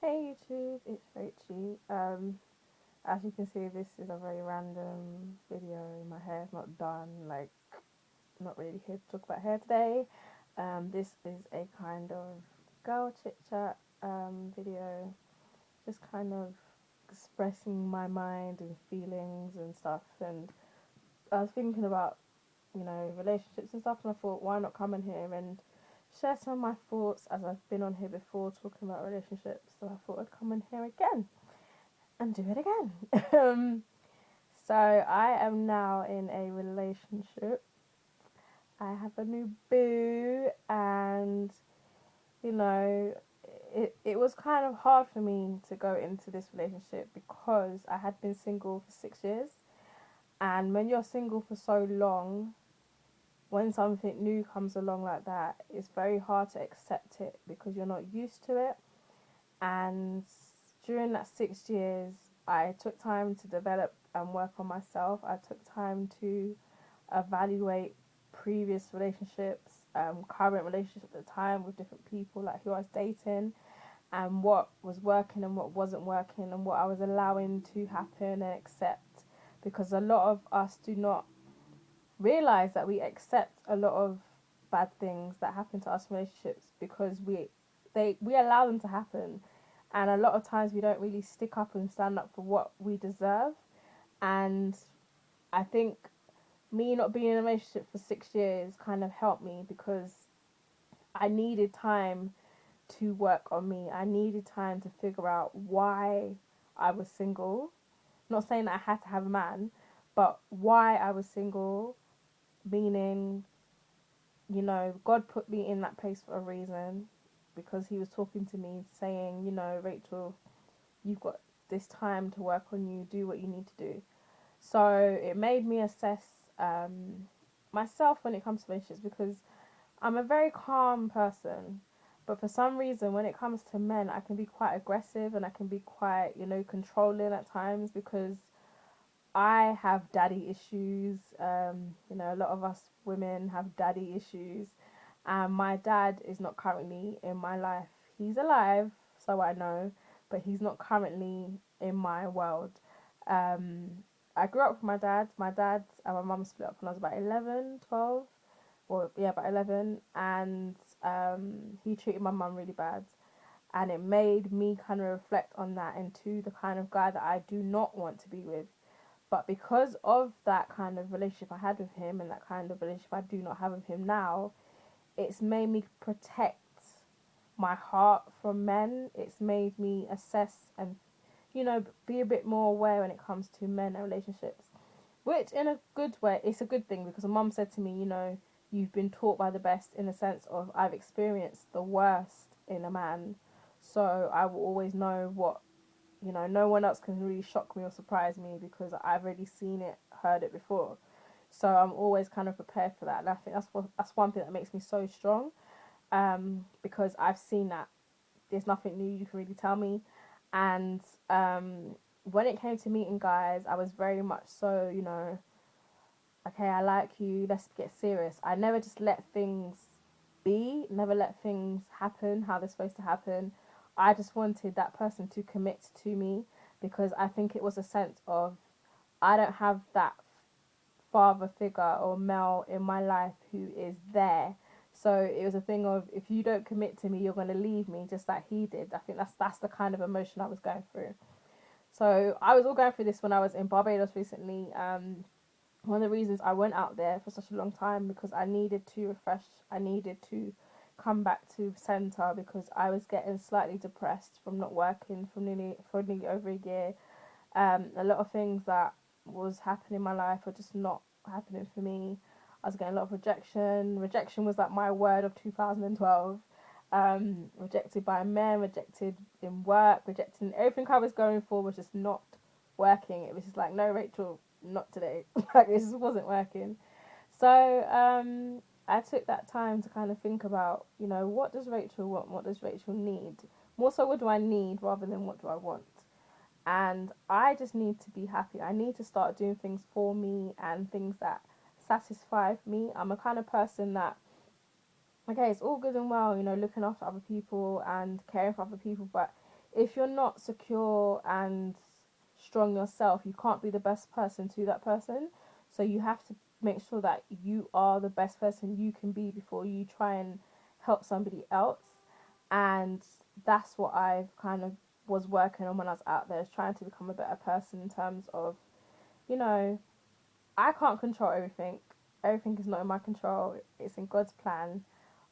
Hey YouTube, it's RACHY. As you can see, this is a very random video. My hair's not done, like, I'm not really here to talk about hair today. This is a kind of girl chit chat video, just kind of expressing my mind and feelings and stuff. And I was thinking about, relationships and stuff, and I thought, why not come in here and share some of my thoughts as I've been on here before talking about relationships. So I thought I'd come in here again and do it again. so I am now in a relationship. I have a new boo, and you know, it was kind of hard for me to go into this relationship because I had been single for 6 years. And when you're single for so long, when something new comes along like that, it's very hard to accept it because you're not used to it. And during that 6 years, I took time to develop and work on myself. I took time to evaluate previous relationships, current relationships at the time with different people, like who I was dating, and what was working and what wasn't working, and what I was allowing to happen and accept. Because a lot of us do not realize that we accept a lot of bad things that happen to us in relationships because we allow them to happen, and a lot of times we don't really stick up and stand up for what we deserve. And I think me not being in a relationship for 6 years kind of helped me because I needed time to work on me. I needed time to figure out why I was single. Not saying that I had to have a man, but why I was single, meaning, God put me in that place for a reason because He was talking to me, saying, Rachel, you've got this time to work on you, do what you need to do. So it made me assess myself when it comes to relationships because I'm a very calm person. But for some reason, when it comes to men, I can be quite aggressive and I can be quite, controlling at times because I have daddy issues. A lot of us women have daddy issues. And my dad is not currently in my life. He's alive, so I know, but he's not currently in my world. Um, I grew up with my dad. My dad and my mum split up when I was about 11, 12. Well, yeah, about 11. And he treated my mum really bad. And it made me kind of reflect on that into the kind of guy that I do not want to be with. But because of that kind of relationship I had with him and that kind of relationship I do not have with him now, it's made me protect my heart from men. It's made me assess and, be a bit more aware when it comes to men and relationships. Which, in a good way, it's a good thing because my mum said to me, you've been taught by the best in the sense of I've experienced the worst in a man. So I will always know what, no one else can really shock me or surprise me because I've already seen it, heard it before. So I'm always kind of prepared for that. And I think that's one thing that makes me so strong, because I've seen that. There's nothing new you can really tell me. And when it came to meeting guys, I was very much so, okay, I like you, let's get serious. I never just let things be, never let things happen how they're supposed to happen. I just wanted that person to commit to me because I think it was a sense of I don't have that father figure or male in my life who is there. So it was a thing of if you don't commit to me, you're gonna leave me just like he did. I think that's the kind of emotion I was going through. So I was all going through this when I was in Barbados recently. One of the reasons I went out there for such a long time because I needed to refresh. I needed to come back to center because I was getting slightly depressed from not working for nearly over a year. A lot of things that was happening in my life were just not happening for me. I was getting a lot of rejection. Rejection was like my word of 2012. Rejected by men, rejected in work, rejecting everything I was going for was just not working. It was just like, no, Rachel, not today. Like, it just wasn't working. So I took that time to kind of think about, what does Rachel want? What does Rachel need? More so, what do I need rather than what do I want? And I just need to be happy. I need to start doing things for me and things that satisfy me. I'm a kind of person that, okay, it's all good and well, looking after other people and caring for other people, but if you're not secure and strong yourself, you can't be the best person to that person. So you have to make sure that you are the best person you can be before you try and help somebody else. And that's what I've kind of was working on when I was out there, is trying to become a better person in terms of, you know, I can't control everything. Everything is not in my control. It's in God's plan.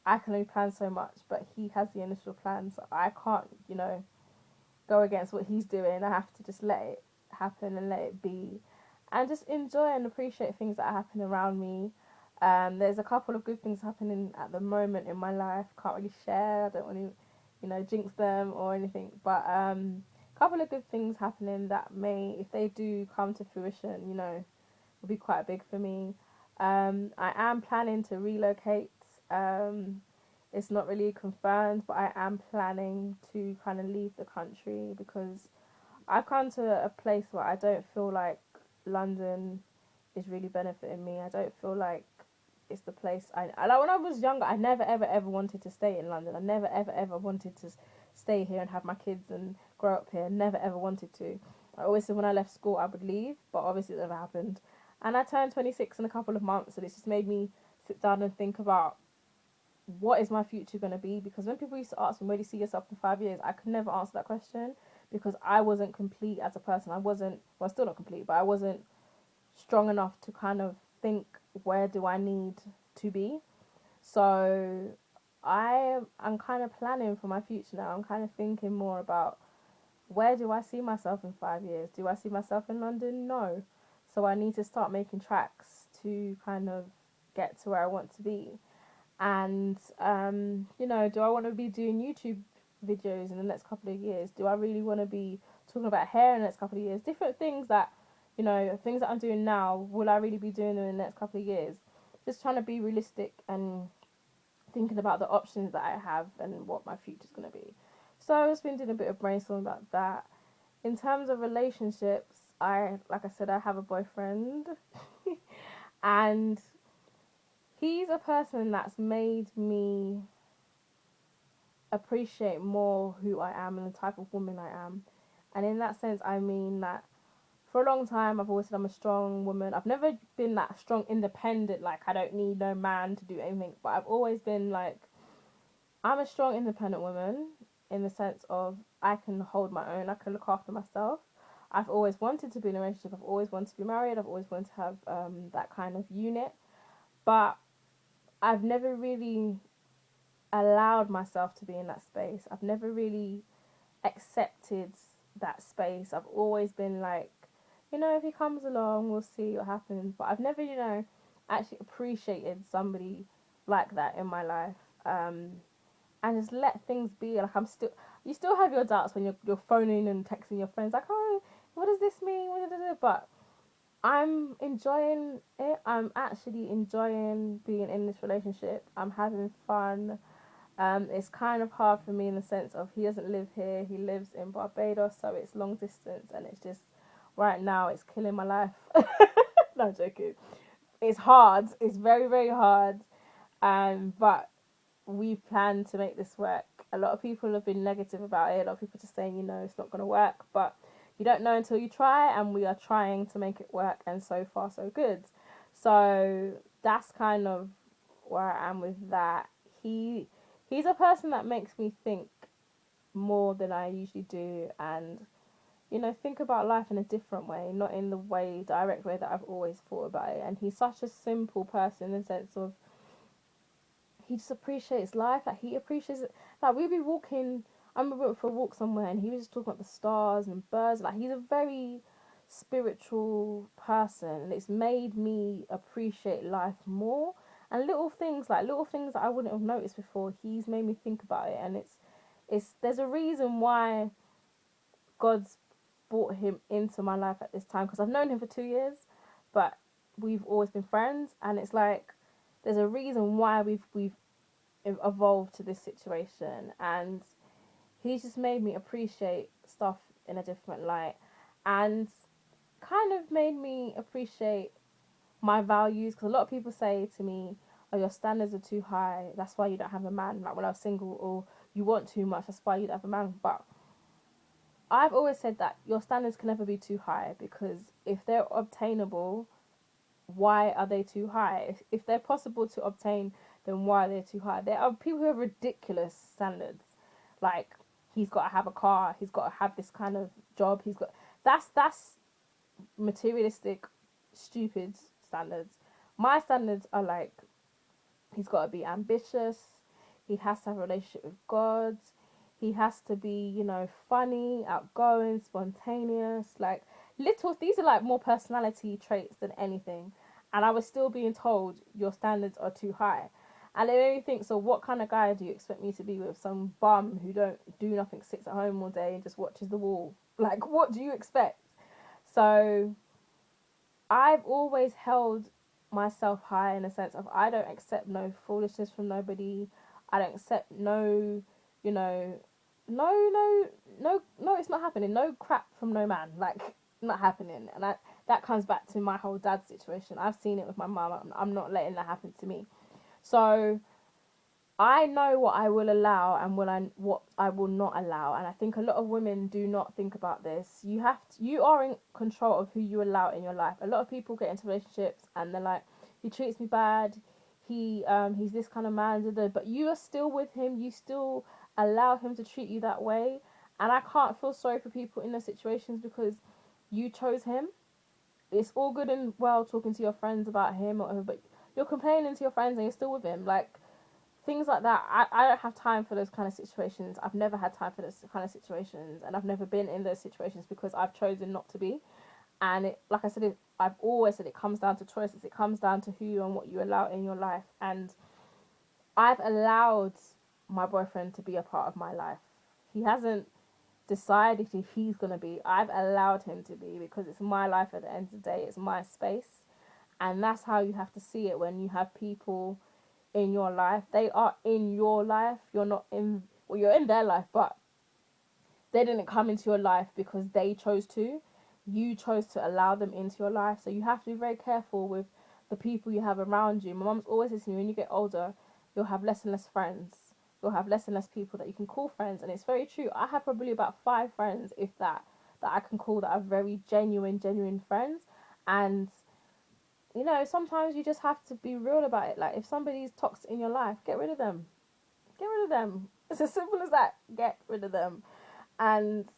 I can only plan so much, but He has the initial plan, so I can't, go against what He's doing. I have to just let it happen and let it be, and just enjoy and appreciate things that happen around me. There's a couple of good things happening at the moment in my life. Can't really share. I don't want to, jinx them or anything. But a couple of good things happening that may, if they do come to fruition, will be quite big for me. I am planning to relocate. It's not really confirmed, but I am planning to kind of leave the country because I've come to a place where I don't feel like London is really benefiting me. I don't feel like it's the place I like. When I was younger, I never ever ever wanted to stay in London. I never ever ever wanted to stay here and have my kids and grow up here. Never ever wanted to. I always said when I left school I would leave, but obviously it never happened. And I turned 26 in a couple of months, and it's just made me sit down and think about what is my future going to be. Because when people used to ask me, where do you see yourself in 5 years, I could never answer that question because I wasn't complete as a person. I wasn't, well, still not complete, but I wasn't strong enough to kind of think, where do I need to be? So I'm kind of planning for my future now. I'm kind of thinking more about, where do I see myself in 5 years? Do I see myself in London? No. So I need to start making tracks to kind of get to where I want to be. And, do I want to be doing YouTube videos in the next couple of years? Do I really want to be talking about hair in the next couple of years? Different things that, things that I'm doing now, will I really be doing them in the next couple of years? Just trying to be realistic and thinking about the options that I have and what my future's going to be. So I've just been doing a bit of brainstorming about that. In terms of relationships, like I said, I have a boyfriend. And he's a person that's made me appreciate more who I am and the type of woman I am. And in that sense, I mean that for a long time, I've always said I'm a strong woman. I've never been that strong, independent, like I don't need no man to do anything. But I've always been like, I'm a strong, independent woman in the sense of I can hold my own, I can look after myself. I've always wanted to be in a relationship. I've always wanted to be married. I've always wanted to have that kind of unit. But I've never really allowed myself to be in that space. I've never really accepted that space. I've always been like, if he comes along, we'll see what happens. But I've never, actually appreciated somebody like that in my life. And just let things be. Like you still have your doubts when you're phoning and texting your friends, like, oh, what does this mean? But I'm enjoying it. I'm actually enjoying being in this relationship. I'm having fun. It's kind of hard for me in the sense of he doesn't live here. He lives in Barbados, so it's long distance, and it's just right now it's killing my life. No, I'm joking. It's hard. It's very very hard. But we plan to make this work. A lot of people have been negative about it. A lot of people just saying, it's not going to work, but you don't know until you try, and we are trying to make it work, and so far so good. So that's kind of where I am with that. He's a person that makes me think more than I usually do, and think about life in a different way, not in the direct way that I've always thought about it. And he's such a simple person in the sense of he just appreciates life. Like he appreciates it. Like we'd be walking. I remember we went for a walk somewhere, and he was just talking about the stars and birds. Like he's a very spiritual person, and it's made me appreciate life more. And little things that I wouldn't have noticed before, he's made me think about it. And it's there's a reason why God's brought him into my life at this time, because I've known him for 2 years, but we've always been friends, and it's like there's a reason why we've evolved to this situation, and he's just made me appreciate stuff in a different light, and kind of made me appreciate my values. Because a lot of people say to me, oh, your standards are too high, that's why you don't have a man. Like when I was single, or you want too much, that's why you don't have a man. But I've always said that your standards can never be too high, because if they're obtainable, why are they too high? If they're possible to obtain, then why are they too high? There are people who have ridiculous standards, like he's got to have a car, he's got to have this kind of job, he's got that's materialistic, stupid standards. My standards are like, he's got to be ambitious. He has to have a relationship with God. He has to be, funny, outgoing, spontaneous. Like, these are like more personality traits than anything. And I was still being told your standards are too high. And it made me think, so what kind of guy do you expect me to be with? Some bum who don't do nothing, sits at home all day and just watches the wall? Like, what do you expect? So I've always held myself high in a sense of, I don't accept no foolishness from nobody. I don't accept no, you know, no, it's not happening. No crap from no man. Like, not happening. And that comes back to my whole dad situation. I've seen it with my mum. I'm not letting that happen to me. So I know what I will allow and what I will not allow, and I think a lot of women do not think about this. You are in control of who you allow in your life. A lot of people get into relationships and they're like, he treats me bad, he's this kind of man, but you are still with him. You still allow him to treat you that way, and I can't feel sorry for people in those situations because you chose him. It's all good and well talking to your friends about him or whatever, but you're complaining to your friends and you're still with him. Like, things like that, I don't have time for those kind of situations. I've never had time for those kind of situations, and I've never been in those situations because I've chosen not to be. And like I said, I've always said, it comes down to choices. It comes down to who and what you allow in your life. And I've allowed my boyfriend to be a part of my life. He hasn't decided who he's going to be. I've allowed him to be, because it's my life at the end of the day. It's my space. And that's how you have to see it when you have people in your life. They are in your life. You're not in, well, you're in their life, but they didn't come into your life because they chose to. You chose to allow them into your life. So you have to be very careful with the people you have around you. My mum's always says to me, when you get older, you'll have less and less friends. You'll have less and less people that you can call friends. And it's very true. I have probably about 5 friends, if that I can call, that are very genuine friends. And sometimes you just have to be real about it. Like, if somebody's toxic in your life, get rid of them. Get rid of them. It's as simple as that. Get rid of them. And,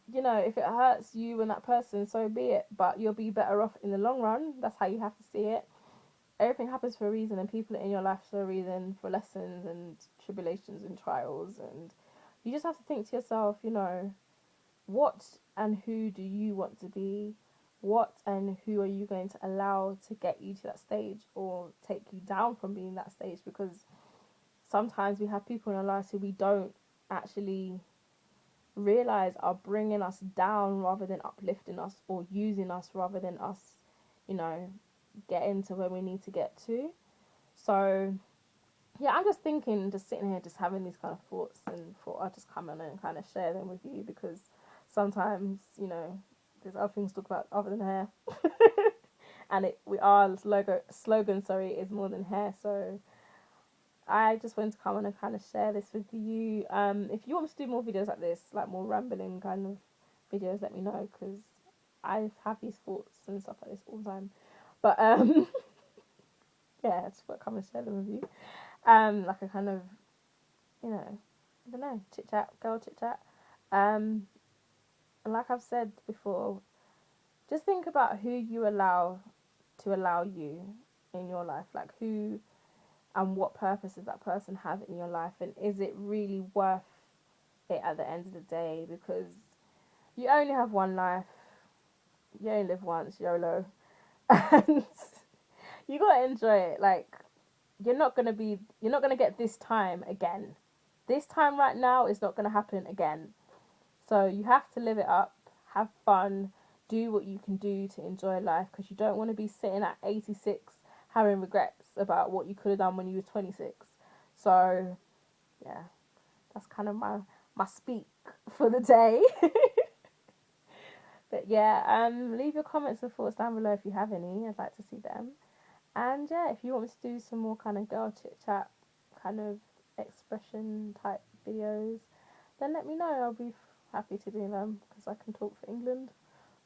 if it hurts you and that person, so be it. But you'll be better off in the long run. That's how you have to see it. Everything happens for a reason, and people are in your life for a reason, for lessons and tribulations and trials. And you just have to think to yourself, what and who do you want to be? What and who are you going to allow to get you to that stage or take you down from being that stage? Because sometimes we have people in our lives who we don't actually realize are bringing us down rather than uplifting us, or using us rather than us, getting to where we need to get to. So yeah, I'm just thinking, just sitting here, just having these kind of thoughts, and thought I'd just come in and kind of share them with you, because sometimes, there's other things to talk about other than hair. And our slogan, is more than hair. So I just wanted to come on and kind of share this with you. If you want me to do more videos like this, like more rambling kind of videos, let me know, because I have these thoughts and stuff like this all the time. But yeah, I just want to come and share them with you. Like a kind of, I don't know, chit chat, girl chit chat. And like I've said before, just think about who you allow to allow you in your life. Like, who and what purpose does that person have in your life, and is it really worth it at the end of the day? Because you only have one life, you only live once, YOLO. And you gotta enjoy it. Like, you're not gonna get this time again. This time right now is not gonna happen again. So you have to live it up, have fun, do what you can do to enjoy life, because you don't want to be sitting at 86 having regrets about what you could have done when you were 26. So yeah, that's kind of my speak for the day. But yeah, leave your comments and thoughts down below if you have any. I'd like to see them. And yeah, if you want me to do some more kind of girl chit chat, kind of expression type videos, then let me know. I'll be happy to do them because I can talk for England.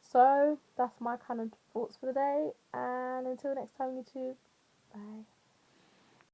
So that's my kind of thoughts for the day. And until next time, YouTube. Bye.